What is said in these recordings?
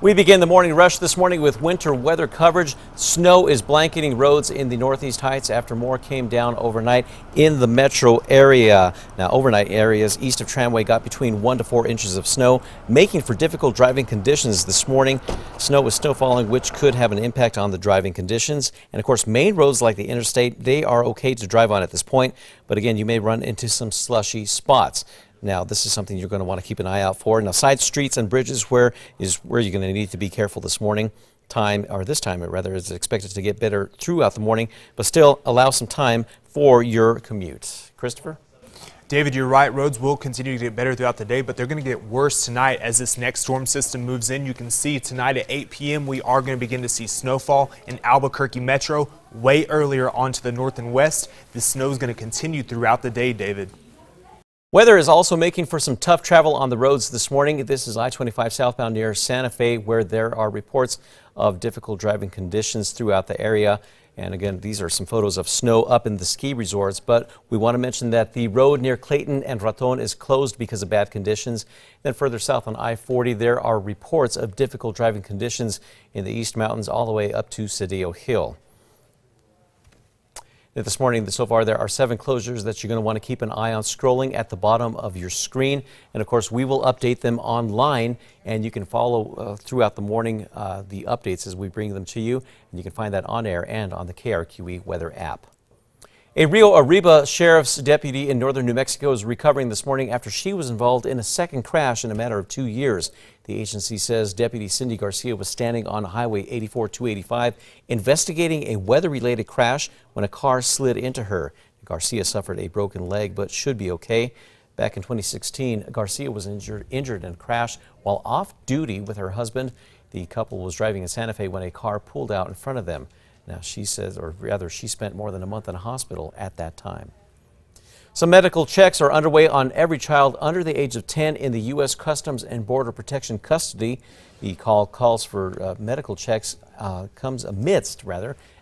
We begin the morning rush this morning with winter weather coverage. Snow is blanketing roads in the Northeast Heights after more came down overnight in the metro area. Now, overnight areas east of Tramway got between 1 to 4 inches of snow, making for difficult driving conditions this morning. Snow was still falling, which could have an impact on the driving conditions. And of course, main roads like the interstate, they are okay to drive on at this point. But again, you may run into some slushy spots. Now, this is something you're going to want to keep an eye out for. Now, side streets and bridges where you're going to need to be careful this morning. This time is expected to get better throughout the morning, but still allow some time for your commute. Christopher? David, you're right. Roads will continue to get better throughout the day, but they're going to get worse tonight as this next storm system moves in. You can see tonight at 8 p.m. we are going to begin to see snowfall in Albuquerque Metro. Way earlier onto the north and west, the snow is going to continue throughout the day, David. Weather is also making for some tough travel on the roads this morning. This is I-25 southbound near Santa Fe, where there are reports of difficult driving conditions throughout the area. And again, these are some photos of snow up in the ski resorts. But we want to mention that the road near Clayton and Raton is closed because of bad conditions. Then further south on I-40, there are reports of difficult driving conditions in the East Mountains all the way up to Cedillo Hill. This morning, so far, there are 7 closures that you're going to want to keep an eye on scrolling at the bottom of your screen. And of course, we will update them online, and you can follow throughout the morning the updates as we bring them to you. And you can find that on air and on the KRQE weather app. A Rio Arriba sheriff's deputy in northern New Mexico is recovering this morning after she was involved in a second crash in a matter of 2 years. The agency says Deputy Cindy Garcia was standing on Highway 84-285 investigating a weather-related crash when a car slid into her. Garcia suffered a broken leg but should be okay. Back in 2016, Garcia was injured in a crash while off duty with her husband. The couple was driving in Santa Fe when a car pulled out in front of them. Now, she says, or rather, she spent more than a month in a hospital at that time. Some medical checks are underway on every child under the age of 10 in the U.S. Customs and Border Protection custody. The calls for medical checks comes amidst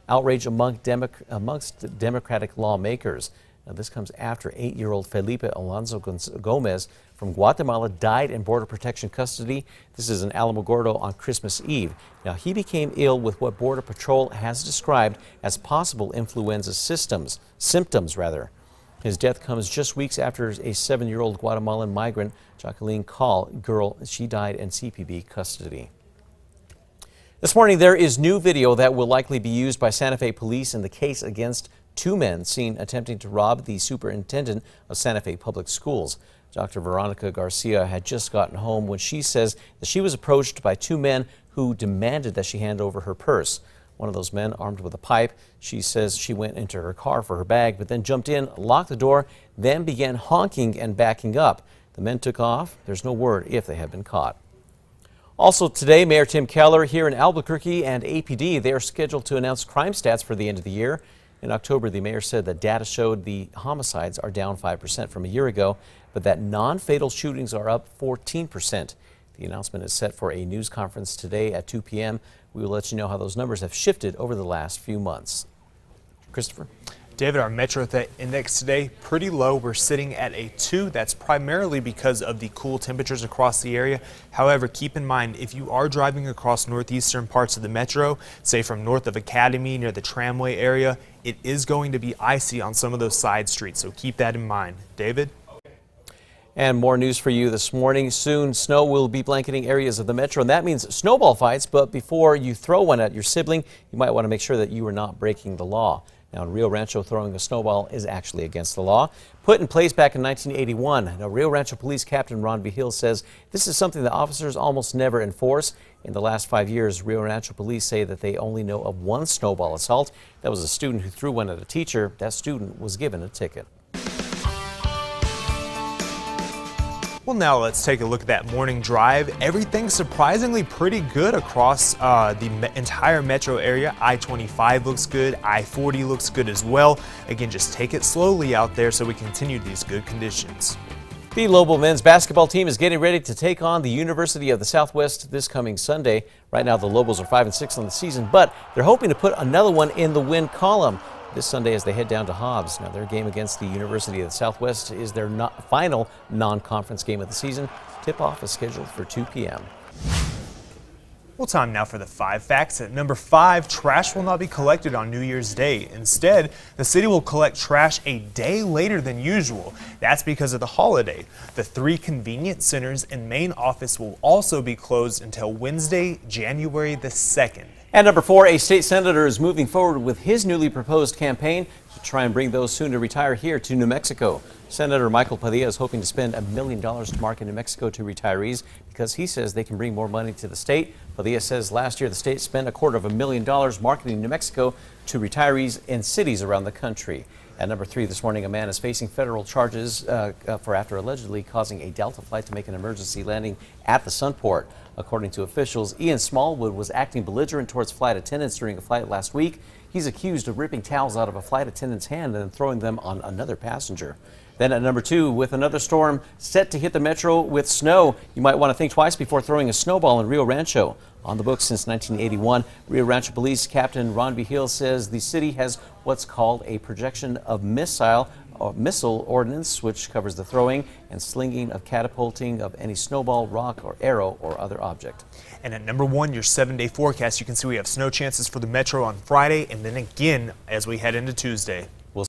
outrage amongst Democratic lawmakers. Now, this comes after 8-year-old Felipe Alonso Gomez from Guatemala died in Border Protection custody. This is in Alamogordo on Christmas Eve. Now, he became ill with what Border Patrol has described as possible influenza symptoms. His death comes just weeks after a 7-year-old Guatemalan migrant, Jacqueline Call, she died in CPB custody. This morning, there is new video that will likely be used by Santa Fe police in the case against 2 men seen attempting to rob the superintendent of Santa Fe Public Schools. Dr. Veronica Garcia had just gotten home when she says that she was approached by 2 men who demanded that she hand over her purse. One of those men, armed with a pipe, she says she went into her car for her bag, but then jumped in, locked the door, then began honking and backing up. The men took off. There's no word if they have been caught. Also today, Mayor Tim Keller here in Albuquerque and APD, they are scheduled to announce crime stats for the end of the year. In October, the mayor said that data showed the homicides are down 5% from a year ago, but that non-fatal shootings are up 14%. The announcement is set for a news conference today at 2 p.m. We will let you know how those numbers have shifted over the last few months. Christopher? David, our Metro Threat Index today, pretty low. We're sitting at a 2. That's primarily because of the cool temperatures across the area. However, keep in mind, if you are driving across northeastern parts of the metro, say from north of Academy near the Tramway area, it is going to be icy on some of those side streets, so keep that in mind. David? And more news for you this morning. Soon, snow will be blanketing areas of the metro, and that means snowball fights. But before you throw one at your sibling, you might want to make sure that you are not breaking the law. Now, in Rio Rancho, throwing a snowball is actually against the law. Put in place back in 1981, now Rio Rancho Police Captain Ron Vigil says this is something that officers almost never enforce. In the last 5 years, Rio Rancho Police say that they only know of 1 snowball assault. That was a student who threw one at a teacher. That student was given a ticket. Well, now let's take a look at that morning drive. Everything's surprisingly pretty good across the entire metro area. I-25 looks good. I-40 looks good as well. Again, just take it slowly out there so we continue these good conditions. The Lobel men's basketball team is getting ready to take on the University of the Southwest this coming Sunday. Right now, the Lobels are 5-6 on the season, but they're hoping to put another one in the win column this Sunday as they head down to Hobbs. Now, their game against the University of the Southwest is their final non-conference game of the season. Tip-off is scheduled for 2 p.m. Well, time now for the 5 facts. At number 5, trash will not be collected on New Year's Day. Instead, the city will collect trash a day later than usual. That's because of the holiday. The 3 convenience centers and main office will also be closed until Wednesday, January the 2nd. And number 4, a state senator is moving forward with his newly proposed campaign to try and bring those soon to retire here to New Mexico. Senator Michael Padilla is hoping to spend $1 million to market New Mexico to retirees because he says they can bring more money to the state. Padilla says last year the state spent $250,000 marketing New Mexico to retirees in cities around the country. At number 3 this morning, a man is facing federal charges for after allegedly causing a Delta flight to make an emergency landing at the Sunport. According to officials, Ian Smallwood was acting belligerent towards flight attendants during a flight last week. He's accused of ripping towels out of a flight attendant's hand and then throwing them on another passenger. Then at number 2, with another storm set to hit the metro with snow, you might want to think twice before throwing a snowball in Rio Rancho. On the books since 1981, Rio Rancho Police Captain Ron Vigil says the city has what's called a projection of missile ordnance, which covers the throwing and slinging of catapulting of any snowball, rock, or arrow or other object. And at number 1, your 7-day forecast, you can see we have snow chances for the metro on Friday and then again as we head into Tuesday.